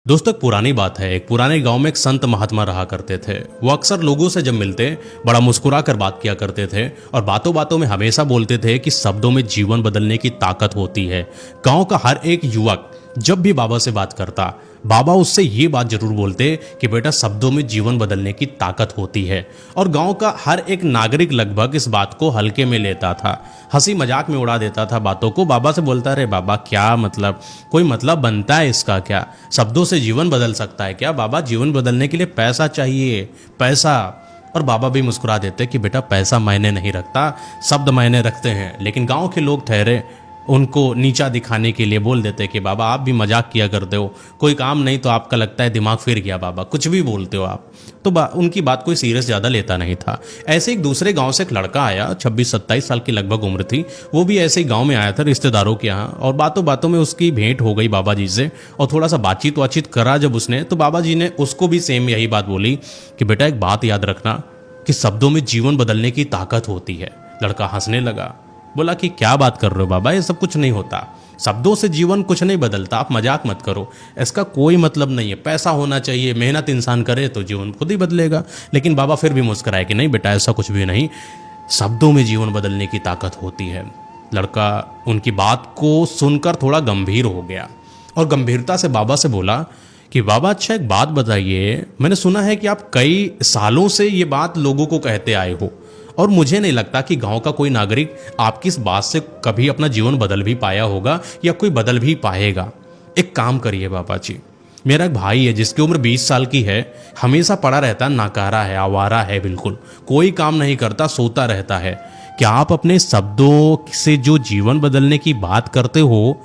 दोस्तों, एक पुरानी बात है। एक पुराने गांव में एक संत महात्मा रहा करते थे। वो अक्सर लोगों से जब मिलते बड़ा मुस्कुरा कर बात किया करते थे और बातों बातों में हमेशा बोलते थे कि शब्दों में जीवन बदलने की ताकत होती है। गांव का हर एक युवक जब भी बाबा से बात करता, बाबा उससे ये बात जरूर बोलते कि बेटा, शब्दों में जीवन बदलने की ताकत होती है। और गांव का हर एक नागरिक लगभग इस बात को हल्के में लेता था, हंसी मजाक में उड़ा देता था बातों को। बाबा से बोलता, अरे बाबा, क्या मतलब, कोई मतलब बनता है इसका क्या? शब्दों से जीवन बदल सकता है क्या? बाबा, जीवन बदलने के लिए पैसा चाहिए, पैसा। और बाबा भी मुस्कुरा देते कि बेटा, पैसा मायने नहीं रखता, शब्द मायने रखते हैं। लेकिन गांव के लोग ठहरे उनको नीचा दिखाने के लिए बोल देते कि बाबा, आप भी मजाक किया करते हो, कोई काम नहीं तो आपका लगता है दिमाग फिर गया, बाबा कुछ भी बोलते हो आप। तो उनकी बात कोई सीरियस ज़्यादा लेता नहीं था। ऐसे एक दूसरे गांव से एक लड़का आया, 26-27 साल की लगभग उम्र थी। वो भी ऐसे ही गांव में आया था रिश्तेदारों के यहाँ, और बातों बातों में उसकी भेंट हो गई बाबा जी से। और थोड़ा सा बातचीत करा जब उसने, तो बाबा जी ने उसको भी सेम यही बात बोली कि बेटा, एक बात याद रखना कि शब्दों में जीवन बदलने की ताकत होती है। लड़का हंसने लगा, बोला कि क्या बात कर रहे हो बाबा, ये सब कुछ नहीं होता, शब्दों से जीवन कुछ नहीं बदलता, आप मजाक मत करो, इसका कोई मतलब नहीं है। पैसा होना चाहिए, मेहनत इंसान करे तो जीवन खुद ही बदलेगा। लेकिन बाबा फिर भी मुस्कुराए कि नहीं बेटा, ऐसा कुछ भी नहीं, शब्दों में जीवन बदलने की ताकत होती है। लड़का उनकी बात को सुनकर थोड़ा गंभीर हो गया और गंभीरता से बाबा से बोला कि बाबा, अच्छा एक बात बताइए, मैंने सुना है कि आप कई सालों से ये बात लोगों को कहते आए हो, और मुझे नहीं लगता कि गांव का कोई नागरिक आपकी इस बात से कभी अपना जीवन बदल भी पाया होगा या कोई बदल भी पाएगा। एक काम करिए बाबा जी, मेरा एक भाई है जिसकी उम्र 20 साल की है, हमेशा पड़ा रहता है, नाकारा है, आवारा है, बिल्कुल कोई काम नहीं करता, सोता रहता है। क्या आप अपने शब्दों से जो जीवन बदलने की बात करते हो,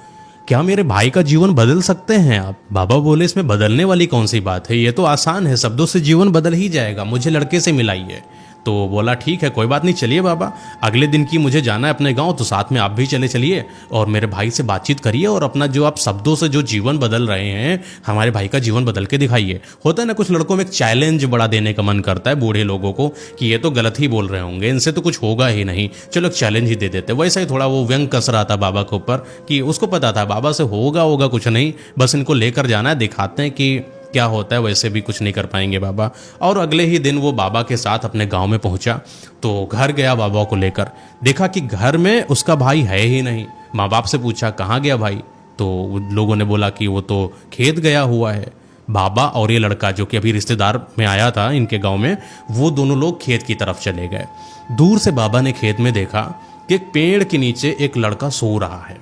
क्या मेरे भाई का जीवन बदल सकते हैं आप? बाबा बोले, इसमें बदलने वाली कौन सी बात है, ये तो आसान है, शब्दों से जीवन बदल ही जाएगा, मुझे लड़के से मिलाइए। तो बोला, ठीक है, कोई बात नहीं, चलिए बाबा, अगले दिन की मुझे जाना है अपने गांव, तो साथ में आप भी चलिए और मेरे भाई से बातचीत करिए और अपना जो आप शब्दों से जो जीवन बदल रहे हैं, हमारे भाई का जीवन बदल के दिखाइए। होता है ना, कुछ लड़कों में एक चैलेंज बड़ा देने का मन करता है बूढ़े लोगों को कि ये तो गलत ही बोल रहे होंगे, इनसे तो कुछ होगा ही नहीं, चलो एक चैलेंज ही दे देते। वैसा ही थोड़ा वो व्यंग कस रहा था बाबा के ऊपर कि उसको पता था बाबा से होगा कुछ नहीं, बस इनको लेकर जाना है, दिखाते हैं कि क्या होता है, वैसे भी कुछ नहीं कर पाएंगे बाबा। और अगले ही दिन वो बाबा के साथ अपने गांव में पहुंचा, तो घर गया बाबा को लेकर, देखा कि घर में उसका भाई है ही नहीं। माँ बाप से पूछा, कहाँ गया भाई? तो लोगों ने बोला कि वो तो खेत गया हुआ है। बाबा और ये लड़का जो कि अभी रिश्तेदार में आया था इनके गांव में, वो दोनों लोग खेत की तरफ चले गए। दूर से बाबा ने खेत में देखा कि एक पेड़ के नीचे एक लड़का सो रहा है।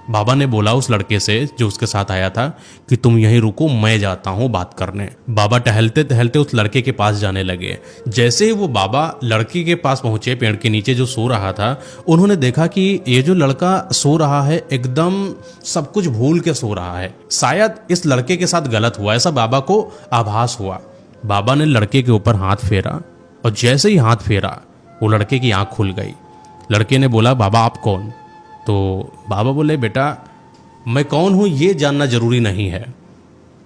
बाबा ने बोला उस लड़के से जो उसके साथ आया था कि तुम यहीं रुको, मैं जाता हूं बात करने। बाबा टहलते टहलते उस लड़के के पास जाने लगे। जैसे ही वो बाबा लड़के के पास पहुंचे, पेड़ के नीचे जो सो रहा था, उन्होंने देखा कि ये जो लड़का सो रहा है एकदम सब कुछ भूल के सो रहा है। शायद इस लड़के के साथ गलत हुआ, ऐसा बाबा को आभास हुआ। बाबा ने लड़के के ऊपर हाथ फेरा और जैसे ही हाथ फेरा वो लड़के की आंख खुल गई। लड़के ने बोला, बाबा आप कौन? तो बाबा बोले, बेटा मैं कौन हूँ ये जानना जरूरी नहीं है,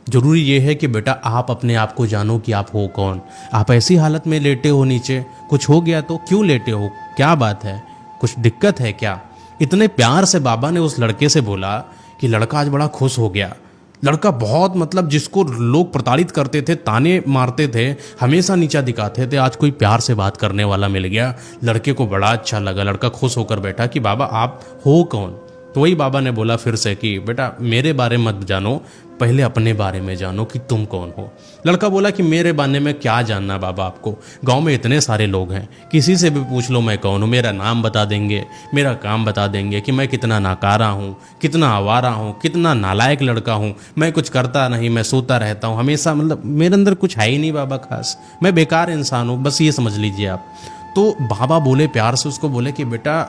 जरूरी ये है कि बेटा आप अपने आप को जानो कि आप हो कौन। आप ऐसी हालत में लेटे हो नीचे, कुछ हो गया तो क्यों लेटे हो, क्या बात है, कुछ दिक्कत है क्या? इतने प्यार से बाबा ने उस लड़के से बोला कि लड़का आज बड़ा खुश हो गया। लड़का बहुत, मतलब जिसको लोग प्रताड़ित करते थे, ताने मारते थे, हमेशा नीचा दिखाते थे, आज कोई प्यार से बात करने वाला मिल गया। लड़के को बड़ा अच्छा लगा, लड़का खुश होकर बैठा कि बाबा आप हो कौन? तो वही बाबा ने बोला फिर से कि बेटा मेरे बारे में मत जानो, पहले अपने बारे में जानो कि तुम कौन हो। लड़का बोला कि मेरे बारे में क्या जानना बाबा आपको, गांव में इतने सारे लोग हैं, किसी से भी पूछ लो मैं कौन हूँ, मेरा नाम बता देंगे, मेरा काम बता देंगे कि मैं कितना नाकारा हूँ, कितना आवारा हूँ, कितना नालायक लड़का हूँ, मैं कुछ करता नहीं, मैं सोता रहता हूँ हमेशा, मतलब मेरे अंदर कुछ है ही नहीं बाबा खास, मैं बेकार इंसान हूँ, बस ये समझ लीजिए आप। तो बाबा बोले प्यार से उसको, बोले कि बेटा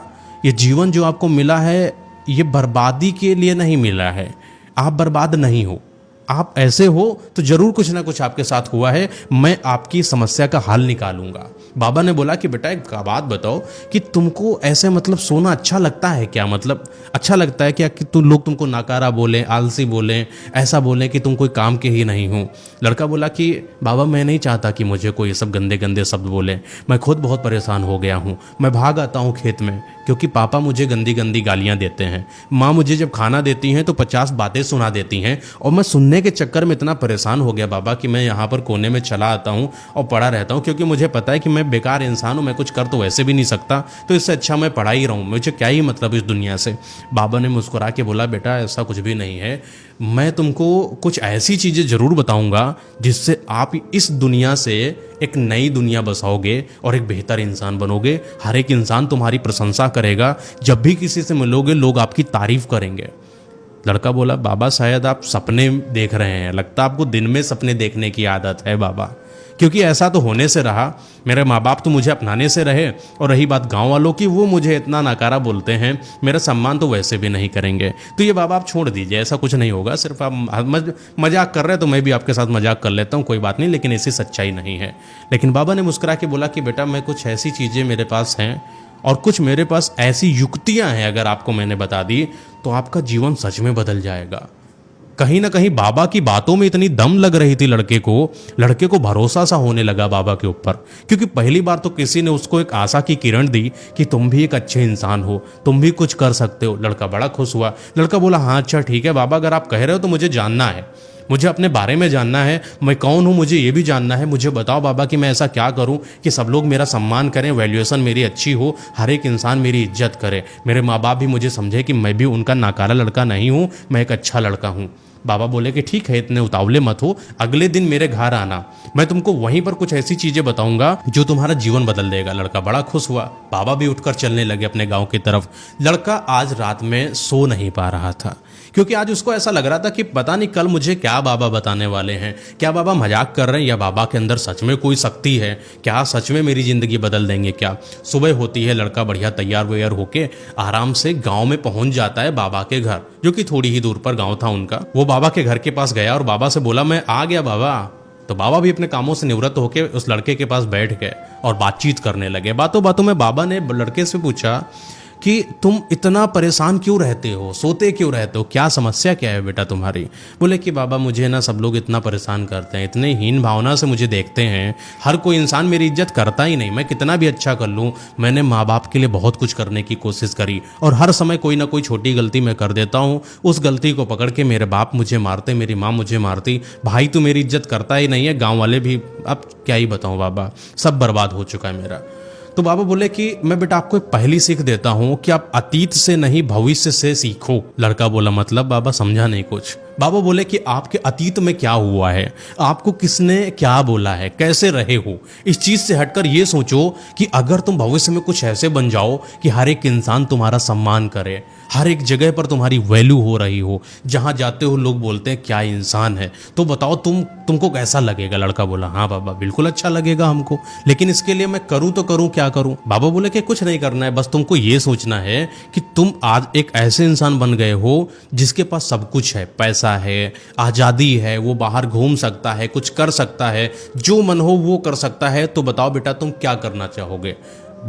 ये जीवन जो आपको मिला है ये बर्बादी के लिए नहीं मिला है, आप बर्बाद नहीं हो, आप ऐसे हो तो जरूर कुछ ना कुछ आपके साथ हुआ है, मैं आपकी समस्या का हल निकालूंगा। बाबा ने बोला कि बेटा एक बात बताओ कि तुमको ऐसे मतलब सोना अच्छा लगता है क्या, मतलब अच्छा लगता है क्या कि लोग तुमको नाकारा बोलें, आलसी बोलें, ऐसा बोलें कि तुम कोई काम के ही नहीं हो? लड़का बोला कि बाबा मैं नहीं चाहता कि मुझे कोई सब गंदे गंदे शब्द बोले, मैं खुद बहुत परेशान हो गया हूँ, मैं भाग आता हूँ खेत में क्योंकि पापा मुझे गंदी गंदी गालियाँ देते हैं, माँ मुझे जब खाना देती हैं तो 50 बातें सुना देती हैं और मैं सुनने पढ़ने के चक्कर में इतना परेशान हो गया बाबा कि मैं यहाँ पर कोने में चला आता हूँ और पढ़ा रहता हूँ, क्योंकि मुझे पता है कि मैं बेकार इंसान हूँ, मैं कुछ कर तो वैसे भी नहीं सकता, तो इससे अच्छा मैं पढ़ा ही रहूँ, मुझे क्या ही मतलब इस दुनिया से। बाबा ने मुस्कुरा के बोला, बेटा ऐसा कुछ भी नहीं है, मैं तुमको कुछ ऐसी चीज़ें ज़रूर बताऊँगा जिससे आप इस दुनिया से एक नई दुनिया बसाओगे और एक बेहतर इंसान बनोगे। हर एक इंसान तुम्हारी प्रशंसा करेगा, जब भी किसी से मिलोगे लोग आपकी तारीफ करेंगे। लड़का बोला, बाबा शायद आप सपने देख रहे हैं, लगता आपको दिन में सपने देखने की आदत है बाबा, क्योंकि ऐसा तो होने से रहा, मेरे माँ बाप तो मुझे अपनाने से रहे, और रही बात गांव वालों की, वो मुझे इतना नकारा बोलते हैं, मेरा सम्मान तो वैसे भी नहीं करेंगे। तो ये बाबा आप छोड़ दीजिए, ऐसा कुछ नहीं होगा, सिर्फ आप मजाक कर रहे हैं तो मैं भी आपके साथ मजाक कर लेता हूँ, कोई बात नहीं, लेकिन ऐसी सच्चाई नहीं है। लेकिन बाबा ने मुस्कुरा के बोला कि बेटा मैं कुछ ऐसी चीज़ें मेरे पास हैं और कुछ मेरे पास ऐसी युक्तियां हैं, अगर आपको मैंने बता दी तो आपका जीवन सच में बदल जाएगा। कहीं ना कहीं बाबा की बातों में इतनी दम लग रही थी लड़के को भरोसा सा होने लगा बाबा के ऊपर, क्योंकि पहली बार तो किसी ने उसको एक आशा की किरण दी कि तुम भी एक अच्छे इंसान हो, तुम भी कुछ कर सकते हो। लड़का बड़ा खुश हुआ। लड़का बोला, हाँ अच्छा ठीक है बाबा, अगर आप कह रहे हो तो मुझे जानना है, मुझे अपने बारे में जानना है, मैं कौन हूँ मुझे ये भी जानना है। मुझे बताओ बाबा कि मैं ऐसा क्या करूँ कि सब लोग मेरा सम्मान करें, वैल्यूएशन मेरी अच्छी हो, हर एक इंसान मेरी इज्जत करे, मेरे माँ बाप भी मुझे समझे कि मैं भी उनका नाकारा लड़का नहीं हूँ, मैं एक अच्छा लड़का हूँ। बाबा बोले कि ठीक है, इतने उतावले मत हो, अगले दिन मेरे घर आना, मैं तुमको वहीं पर कुछ ऐसी चीजें बताऊंगा जो तुम्हारा जीवन बदल देगा। लड़का बड़ा खुश हुआ। बाबा भी उठकर चलने लगे अपने गांव की तरफ। लड़का आज रात में सो नहीं पा रहा था, क्योंकि आज उसको ऐसा लग रहा था कि पता नहीं कल मुझे क्या बाबा बताने वाले हैं, क्या बाबा मजाक कर रहे हैं या बाबा के अंदर सच में कोई शक्ति है, क्या सच में मेरी जिंदगी बदल देंगे क्या। सुबह होती है, लड़का बढ़िया तैयार वैयार होके आराम से गांव में पहुंच जाता है बाबा के घर, जो कि थोड़ी ही दूर पर गांव था उनका। वो बाबा के घर के पास गया और बाबा से बोला, मैं आ गया बाबा। तो बाबा भी अपने कामों से निवृत्त होकर उस लड़के के पास बैठ गए और बातचीत करने लगे। बातों बातों में बाबा ने लड़के से पूछा कि तुम इतना परेशान क्यों रहते हो, सोते क्यों रहते हो, क्या समस्या क्या है बेटा तुम्हारी। बोले कि बाबा मुझे ना सब लोग इतना परेशान करते हैं, इतने हीन भावना से मुझे देखते हैं, हर कोई इंसान मेरी इज्जत करता ही नहीं, मैं कितना भी अच्छा कर लूँ, मैंने माँ बाप के लिए बहुत कुछ करने की कोशिश करी और हर समय कोई ना कोई छोटी गलती मैं कर देता हूँ, उस गलती को पकड़ के मेरे बाप मुझे मारते, मेरी माँ मुझे मारती, भाई तो मेरी इज्जत करता ही नहीं है, गाँव वाले भी, अब क्या ही बताऊँ बाबा, सब बर्बाद हो चुका है मेरा। तो बाबा बोले कि मैं बेटा आपको एक पहली सीख देता हूं कि आप अतीत से नहीं भविष्य से सीखो। लड़का बोला मतलब बाबा, समझा नहीं कुछ। बाबा बोले कि आपके अतीत में क्या हुआ है, आपको किसने क्या बोला है, कैसे रहे हो, इस चीज से हटकर ये सोचो कि अगर तुम भविष्य में कुछ ऐसे बन जाओ कि हर एक इंसान तुम्हारा सम्मान करे, हर एक जगह पर तुम्हारी वैल्यू हो रही हो, जहां जाते हो लोग बोलते हैं क्या इंसान है, तो बताओ तुमको कैसा लगेगा। लड़का बोला हाँ बाबा बिल्कुल अच्छा लगेगा हमको, लेकिन इसके लिए मैं करूं तो करूं क्या करूं। बाबा बोले कि कुछ नहीं करना है, बस तुमको ये सोचना है कि तुम आज एक ऐसे इंसान बन गए हो जिसके पास सब कुछ है, पैसा है, आजादी है, वो बाहर घूम सकता है, कुछ कर सकता है, जो मन हो वो कर सकता है, तो बताओ बेटा तुम क्या करना चाहोगे।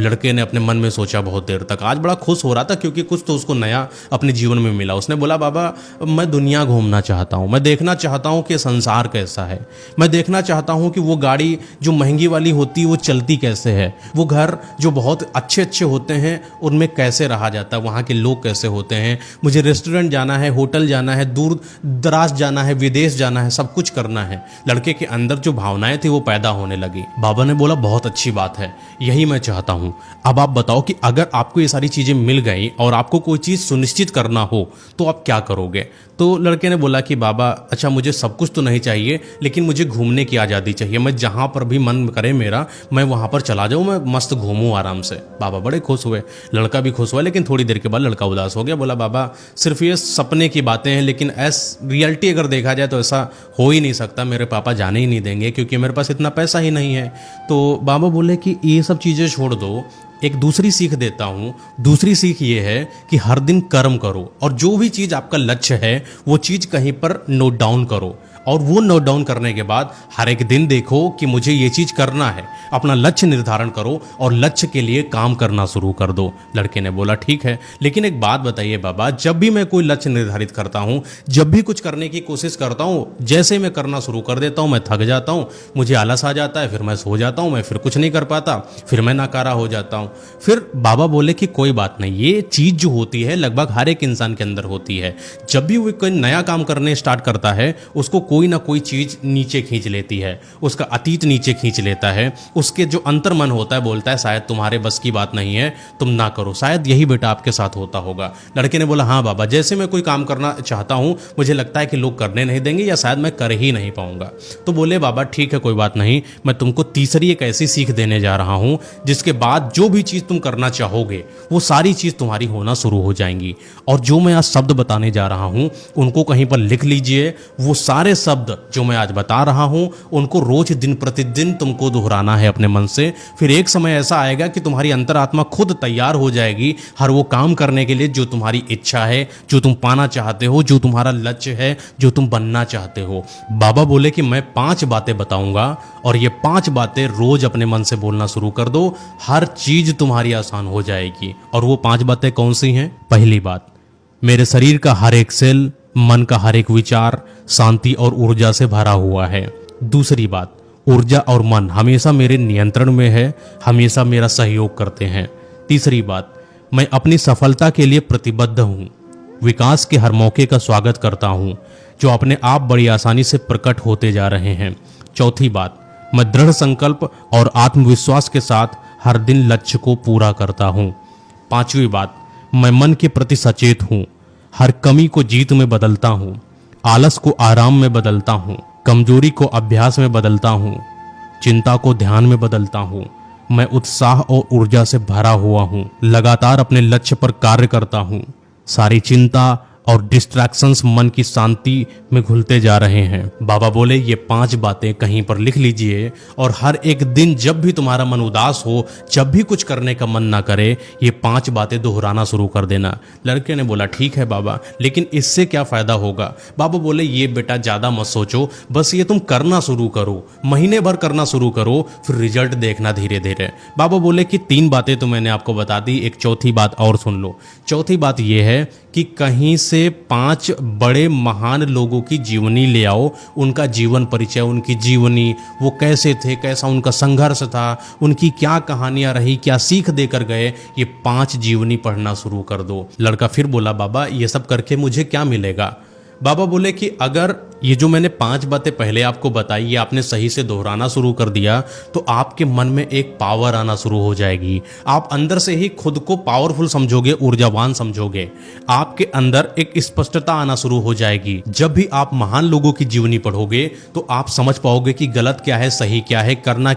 लड़के ने अपने मन में सोचा बहुत देर तक, आज बड़ा खुश हो रहा था क्योंकि कुछ तो उसको नया अपने जीवन में मिला। उसने बोला बाबा मैं दुनिया घूमना चाहता हूँ, मैं देखना चाहता हूँ कि संसार कैसा है, मैं देखना चाहता हूँ कि वो गाड़ी जो महंगी वाली होती है वो चलती कैसे है, वो घर जो बहुत अच्छे अच्छे होते हैं उनमें कैसे रहा जाता है, वहाँ के लोग कैसे होते हैं, मुझे रेस्टोरेंट जाना है, होटल जाना है, दूर दराज जाना है, विदेश जाना है, सब कुछ करना है। लड़के के अंदर जो भावनाएं थी वो पैदा होने लगी। बाबा ने बोला बहुत अच्छी बात है, यही मैं चाहता हूँ। अब आप बताओ कि अगर आपको ये सारी चीजें मिल गई और आपको कोई चीज सुनिश्चित करना हो तो आप क्या करोगे। तो लड़के ने बोला कि बाबा अच्छा मुझे सब कुछ तो नहीं चाहिए, लेकिन मुझे घूमने की आज़ादी चाहिए, मैं जहाँ पर भी मन करे मेरा मैं वहाँ पर चला जाऊँ, मैं मस्त घूमूँ आराम से। बाबा बड़े खुश हुए, लड़का भी खुश हुआ, लेकिन थोड़ी देर के बाद लड़का उदास हो गया। बोला बाबा सिर्फ ये सपने की बातें हैं, लेकिन रियलिटी अगर देखा जाए तो ऐसा हो ही नहीं सकता, मेरे पापा जाने ही नहीं देंगे क्योंकि मेरे पास इतना पैसा ही नहीं है। तो बाबा बोले कि ये सब चीज़ें छोड़ दो, एक दूसरी सीख देता हूँ। दूसरी सीख ये है कि हर दिन कर्म करो और जो भी चीज़ आपका लक्ष्य है वो चीज़ कहीं पर नोट डाउन करो और वो नोट डाउन करने के बाद हर एक दिन देखो कि मुझे ये चीज करना है, अपना लक्ष्य निर्धारण करो और लक्ष्य के लिए काम करना शुरू कर दो। लड़के ने बोला ठीक है, लेकिन एक बात बताइए बाबा, जब भी मैं कोई लक्ष्य निर्धारित करता हूँ, जब भी कुछ करने की कोशिश करता हूँ, जैसे मैं करना शुरू कर देता हूँ मैं थक जाता हूँ, मुझे आलस आ जाता है, फिर मैं सो जाता हूँ, मैं फिर कुछ नहीं कर पाता, फिर मैं नाकारा हो जाता हूँ। फिर बाबा बोले कि कोई बात नहीं, ये चीज जो होती है लगभग हर एक इंसान के अंदर होती है। जब भी वो कोई नया काम करने स्टार्ट करता है उसको कोई ना कोई चीज नीचे खींच लेती है, उसका अतीत नीचे खींच लेता है, उसके जो अंतर मन होता है बोलता है शायद तुम्हारे बस की बात नहीं है, तुम ना करो। शायद यही बेटा आपके साथ होता होगा। लड़के ने बोला हाँ बाबा, जैसे मैं कोई काम करना चाहता हूं मुझे लगता है कि लोग करने नहीं देंगे या शायद मैं कर ही नहीं पाऊंगा। तो बोले बाबा ठीक है कोई बात नहीं, मैं तुमको तीसरी एक ऐसी सीख देने जा रहा हूं जिसके बाद जो भी चीज तुम करना चाहोगे वो सारी चीज तुम्हारी होना शुरू हो जाएंगी। और जो मैं आज शब्द बताने जा रहा हूं उनको कहीं पर लिख लीजिए। वो सारे शब्द जो मैं आज बता रहा हूं उनको रोज दिन प्रतिदिन तुमको दोहराना है अपने मन से। फिर एक समय ऐसा आएगा कि तुम्हारी अंतरात्मा खुद तैयार हो जाएगी हर वो काम करने के लिए जो तुम्हारी इच्छा है, जो तुम पाना चाहते हो, जो तुम्हारा लक्ष्य है, जो तुम बनना चाहते हो। बाबा बोले कि मैं 5 बातें बताऊंगा और ये 5 बातें रोज अपने मन से बोलना शुरू कर दो, हर चीज तुम्हारी आसान हो जाएगी। और वो 5 बातें कौन सी हैं? पहली बात, मेरे शरीर का हर एक सेल, मन का हर एक विचार शांति और ऊर्जा से भरा हुआ है। दूसरी बात, ऊर्जा और मन हमेशा मेरे नियंत्रण में है, हमेशा मेरा सहयोग करते हैं। तीसरी बात, मैं अपनी सफलता के लिए प्रतिबद्ध हूँ, विकास के हर मौके का स्वागत करता हूँ जो अपने आप बड़ी आसानी से प्रकट होते जा रहे हैं। चौथी बात, मैं दृढ़ संकल्प और आत्मविश्वास के साथ हर दिन लक्ष्य को पूरा करता हूँ। पांचवी बात, मैं मन के प्रति सचेत हूँ, हर कमी को जीत में बदलता हूँ, आलस को आराम में बदलता हूँ, कमजोरी को अभ्यास में बदलता हूँ, चिंता को ध्यान में बदलता हूँ। मैं उत्साह और ऊर्जा से भरा हुआ हूँ, लगातार अपने लक्ष्य पर कार्य करता हूँ। सारी चिंता और डिस्ट्रैक्शंस मन की शांति में घुलते जा रहे हैं। बाबा बोले ये 5 बातें कहीं पर लिख लीजिए और हर एक दिन जब भी तुम्हारा मन उदास हो, जब भी कुछ करने का मन ना करे, ये 5 बातें दोहराना शुरू कर देना। लड़के ने बोला ठीक है बाबा, लेकिन इससे क्या फायदा होगा? बाबा बोले ये बेटा ज्यादा मत सोचो, बस ये तुम करना शुरू करो, महीने भर करना शुरू करो, फिर रिजल्ट देखना धीरे धीरे। बाबा बोले कि 3 बातें तो मैंने आपको बता दी, एक चौथी बात और सुन लो। चौथी बात यह है कि कहीं से 5 बड़े महान लोगों की जीवनी ले आओ, उनका जीवन परिचय, उनकी जीवनी, वो कैसे थे, कैसा उनका संघर्ष था, उनकी क्या कहानियां रही, क्या सीख देकर गए, ये 5 जीवनी पढ़ना शुरू कर दो। लड़का फिर बोला बाबा ये सब करके मुझे क्या मिलेगा? बाबा बोले कि अगर ये जो मैंने 5 बातें पहले आपको बताई ये आपने सही से दोहराना शुरू कर दिया तो आपके मन में एक पावर आना शुरू हो जाएगी। आप अंदर से ही खुद को पावरफुल समझोगे, ऊर्जावान समझोगे। आपके अंदर एक स्पष्टता आना शुरू हो जाएगी। जब भी आप महान लोगों की जीवनी पढ़ोगे तो आप समझ पाओगे कि गलत क्या है, सही क्या है, करना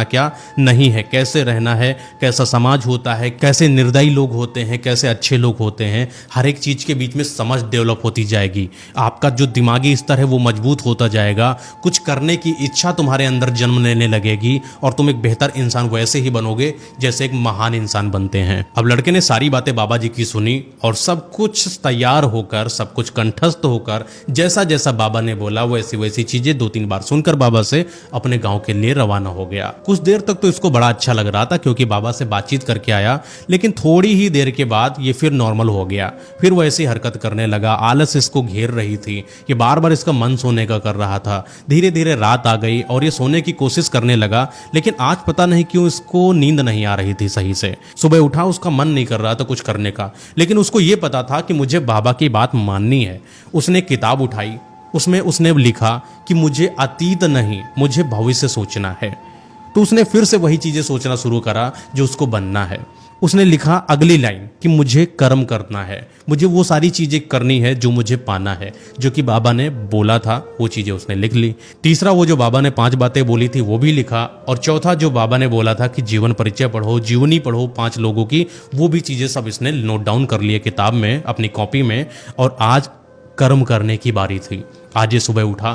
क्या नहीं है, कैसे रहना है, कैसा समाज होता है, कैसे निर्दयी लोग होते हैं, कैसे अच्छे लोग होते हैं। हर एक चीज के बीच में समझ डेवलप होती जाएगी। आपका जो दिमागी स्तर है वो मजबूत होता जाएगा। कुछ करने की इच्छा तुम्हारे अंदर जन्म लेने लगेगी और तुम एक बेहतर इंसान वैसे ही बनोगे जैसे एक महान इंसान बनते हैं। अब लड़के ने सारी बातें बाबा जी की सुनी और सब कुछ तैयार होकर, सब कुछ कंठस्थ होकर, जैसा जैसा बाबा ने बोला वैसी वैसी चीजें 2-3 बार सुनकर बाबा से अपने गांव के लिए रवाना हो गया। कुछ देर तक तो इसको बड़ा अच्छा लग रहा था क्योंकि बाबा से बातचीत करके आया, लेकिन थोड़ी ही देर के बाद ये फिर नॉर्मल हो गया। फिर वो ऐसी हरकत करने लगा, आलस इसको घेर रही थी, ये बार बार इसका मन सोने का कर रहा था। धीरे धीरे रात आ गई और ये सोने की कोशिश करने लगा, लेकिन आज पता नहीं क्यों इसको नींद नहीं आ रही थी सही से। सुबह उठा, उसका मन नहीं कर रहा था कुछ करने का, लेकिन उसको ये पता था कि मुझे बाबा की बात माननी है। उसने किताब उठाई, उसमें उसने लिखा कि मुझे अतीत नहीं, मुझे भविष्य सोचना है। तो उसने फिर से वही चीजें सोचना शुरू करा जो उसको बनना है। उसने लिखा अगली लाइन कि मुझे कर्म करना है, मुझे वो सारी चीजें करनी है जो मुझे पाना है, जो कि बाबा ने बोला था वो चीजें उसने लिख ली। तीसरा, वो जो बाबा ने 5 बातें बोली थी वो भी लिखा। और चौथा, जो बाबा ने बोला था कि जीवन परिचय पढ़ो, जीवनी पढ़ो 5 लोगों की, वो भी चीजें सब इसने नोट डाउन कर लिए किताब में, अपनी कॉपी में। और आज कर्म करने की बारी थी। आज ये सुबह उठा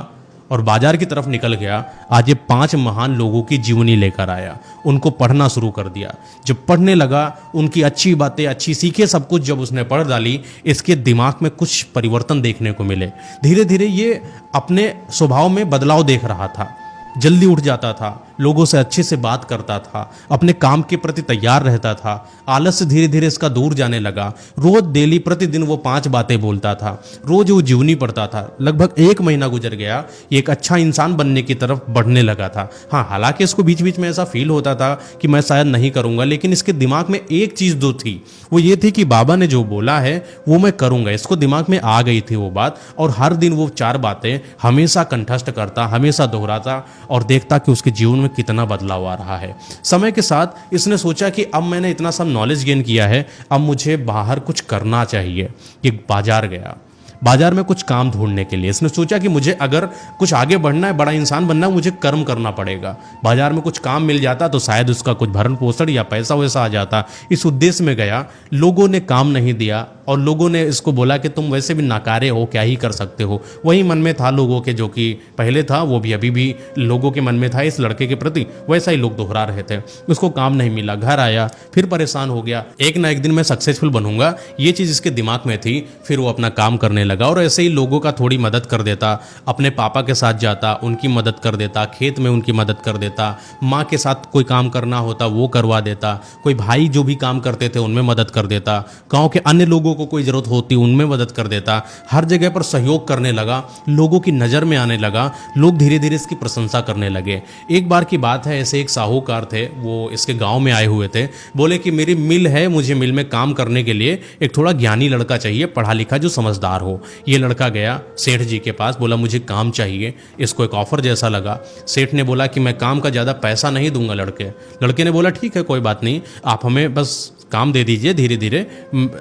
और बाजार की तरफ निकल गया। आज ये 5 महान लोगों की जीवनी लेकर आया, उनको पढ़ना शुरू कर दिया। जब पढ़ने लगा, उनकी अच्छी बातें, अच्छी सीखें, सब कुछ जब उसने पढ़ डाली, इसके दिमाग में कुछ परिवर्तन देखने को मिले। धीरे धीरे ये अपने स्वभाव में बदलाव देख रहा था। जल्दी उठ जाता था, लोगों से अच्छे से बात करता था, अपने काम के प्रति तैयार रहता था। आलस से धीरे धीरे इसका दूर जाने लगा। रोज डेली प्रतिदिन वो 5 बातें बोलता था, रोज वो जीवनी पढ़ता था। लगभग 1 महीना गुजर गया, ये एक अच्छा इंसान बनने की तरफ बढ़ने लगा था। हाँ, हालांकि इसको बीच बीच में ऐसा फील होता था कि मैं शायद नहीं करूंगा, लेकिन इसके दिमाग में एक चीज जो थी वो ये थी कि बाबा ने जो बोला है वो मैं करूंगा। इसको दिमाग में आ गई थी वो बात, और हर दिन वो 4 बातें हमेशा कंठस्थ करता, हमेशा दोहराता और देखता कि उसके जीवन में कितना बदलाव आ रहा है। समय के साथ इसने सोचा कि अब मैंने इतना सब नॉलेज गेन किया है, अब मुझे बाहर कुछ करना चाहिए। ये बाजार गया, बाजार में कुछ काम ढूंढने के लिए इसने सोचा कि मुझे अगर कुछ आगे बढ़ना है, बड़ा इंसान बनना है, मुझे कर्म करना पड़ेगा। बाजार में कुछ काम मिल जाता तो शायद उसका कुछ भरण पोषण या पैसा वैसा आ जाता। इस उद्देश्य में गया, लोगों ने काम नहीं दिया और लोगों ने इसको बोला कि तुम वैसे भी नाकारे हो, क्या ही कर सकते हो। वही मन में था लोगों के, जो कि पहले था वो भी अभी भी लोगों के मन में था इस लड़के के प्रति, वैसा ही लोग दोहरा रहे थे। उसको काम नहीं मिला, घर आया, फिर परेशान हो गया। एक ना एक दिन मैं सक्सेसफुल बनूंगा, ये चीज़ इसके दिमाग में थी। फिर वो अपना काम करने लगा और ऐसे ही लोगों का थोड़ी मदद कर देता। अपने पापा के साथ जाता, उनकी मदद कर देता, खेत में उनकी मदद कर देता, माँ के साथ कोई काम करना होता वो करवा देता, कोई भाई जो भी काम करते थे उनमें मदद कर देता, गांव के अन्य लोगों को कोई ज़रूरत होती उनमें मदद कर देता। हर जगह पर सहयोग करने लगा, लोगों की नज़र में आने लगा, लोग धीरे धीरे इसकी प्रशंसा करने लगे। एक बार की बात है, ऐसे एक साहूकार थे, वो इसके गाँव में आए हुए थे। बोले कि मेरी मिल है, मुझे मिल में काम करने के लिए एक थोड़ा ज्ञानी लड़का चाहिए, पढ़ा लिखा जो समझदार हो। ये लड़का गया सेठ जी के पास, बोला मुझे काम चाहिए। इसको एक ऑफर जैसा लगा। सेठ ने बोला कि मैं काम का ज़्यादा पैसा नहीं दूंगा। लड़के ने बोला ठीक है, कोई बात नहीं, आप हमें बस काम दे दीजिए, धीरे धीरे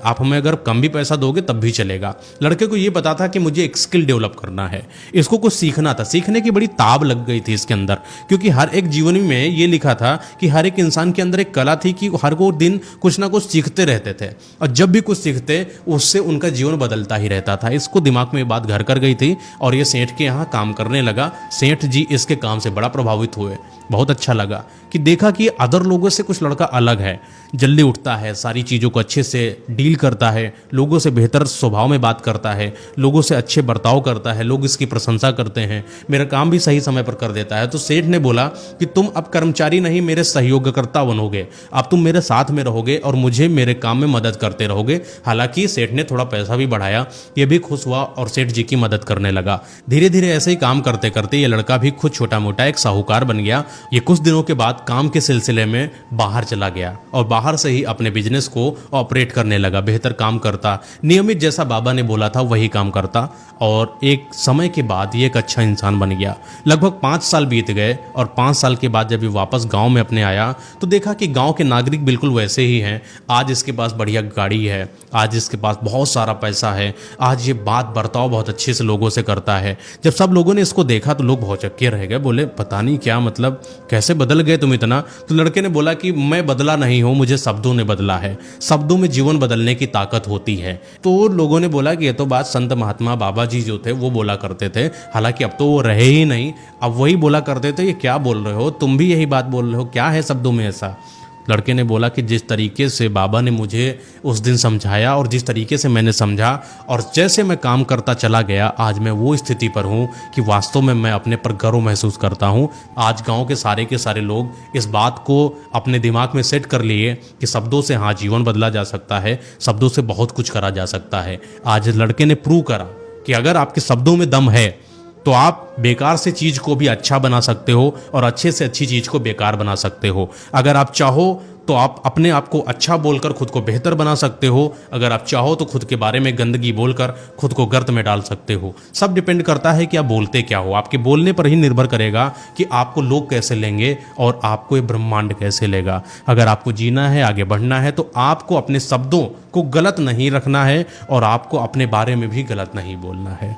आप हमें अगर कम भी पैसा दोगे तब भी चलेगा। लड़के को ये पता था कि मुझे एक स्किल डेवलप करना है, इसको कुछ सीखना था। सीखने की बड़ी ताब लग गई थी इसके अंदर, क्योंकि हर एक जीवन में ये लिखा था कि हर एक इंसान के अंदर एक कला थी कि हर वो दिन कुछ ना कुछ सीखते रहते थे, और जब भी कुछ सीखते उससे उनका जीवन बदलता ही रहता था। इसको दिमाग में ये बात घर कर गई थी और ये सेठ के यहाँ काम करने लगा। सेठ जी इसके काम से बड़ा प्रभावित हुए। बहुत अच्छा लगा कि देखा कि अदर लोगों से कुछ लड़का अलग है, जल्दी उठता है, सारी चीज़ों को अच्छे से डील करता है, लोगों से बेहतर स्वभाव में बात करता है, लोगों से अच्छे बर्ताव करता है, लोग इसकी प्रशंसा करते हैं, मेरा काम भी सही समय पर कर देता है। तो सेठ ने बोला कि तुम अब कर्मचारी नहीं, मेरे सहयोगकर्ता बनोगे, अब तुम मेरे साथ में रहोगे और मुझे मेरे काम में मदद करते रहोगे। हालांकि सेठ ने थोड़ा पैसा भी बढ़ाया, ये भी खुश हुआ और सेठ जी की मदद करने लगा। धीरे धीरे ऐसे ही काम करते करते ये लड़का भी खुद छोटा मोटा एक साहूकार बन गया। ये कुछ दिनों के बाद काम के सिलसिले में बाहर चला गया और बाहर से ही अपने बिजनेस को ऑपरेट करने लगा। बेहतर काम करता, नियमित जैसा बाबा ने बोला था वही काम करता, और एक समय के बाद ये एक अच्छा इंसान बन गया। लगभग 5 साल बीत गए और 5 साल के बाद जब ये वापस गांव में अपने आया तो देखा कि गांव के नागरिक बिल्कुल वैसे ही हैं। आज इसके पास बढ़िया गाड़ी है, आज इसके पास बहुत सारा पैसा है, आज ये बात बर्ताव बहुत अच्छे से लोगों से करता है। जब सब लोगों ने इसको देखा तो लोग बहुत चक्के रह गए, बोले पता नहीं क्या, मतलब कैसे बदल गए तुम इतना। तो लड़के ने बोला कि मैं बदला नहीं हूं, मुझे शब्दों ने बदला है, शब्दों में जीवन बदलने की ताकत होती है। तो लोगों ने बोला कि ये तो बात संत महात्मा बाबा जी जो थे वो बोला करते थे, हालांकि अब तो वो रहे ही नहीं, अब वही बोला करते थे। ये क्या बोल रहे हो, तुम भी यही बात बोल रहे हो, क्या है शब्दों में ऐसा। लड़के ने बोला कि जिस तरीके से बाबा ने मुझे उस दिन समझाया और जिस तरीके से मैंने समझा और जैसे मैं काम करता चला गया, आज मैं वो स्थिति पर हूँ कि वास्तव में मैं अपने पर गर्व महसूस करता हूँ। आज गांव के सारे लोग इस बात को अपने दिमाग में सेट कर लिए कि शब्दों से हाँ जीवन बदला जा सकता है, शब्दों से बहुत कुछ करा जा सकता है। आज लड़के ने प्रूव करा कि अगर आपके शब्दों में दम है तो आप बेकार से चीज को भी अच्छा बना सकते हो और अच्छे से अच्छी चीज को बेकार बना सकते हो। अगर आप चाहो तो आप अपने आप को अच्छा बोलकर खुद को बेहतर बना सकते हो, अगर आप चाहो तो खुद के बारे में गंदगी बोलकर खुद को गर्त में डाल सकते हो। सब डिपेंड करता है कि आप बोलते क्या हो। आपके बोलने पर ही निर्भर करेगा कि आपको लोग कैसे लेंगे और आपको ये ब्रह्मांड कैसे लेगा। अगर आपको जीना है, आगे बढ़ना है, तो आपको अपने शब्दों को गलत नहीं रखना है और आपको अपने बारे में भी गलत नहीं बोलना है।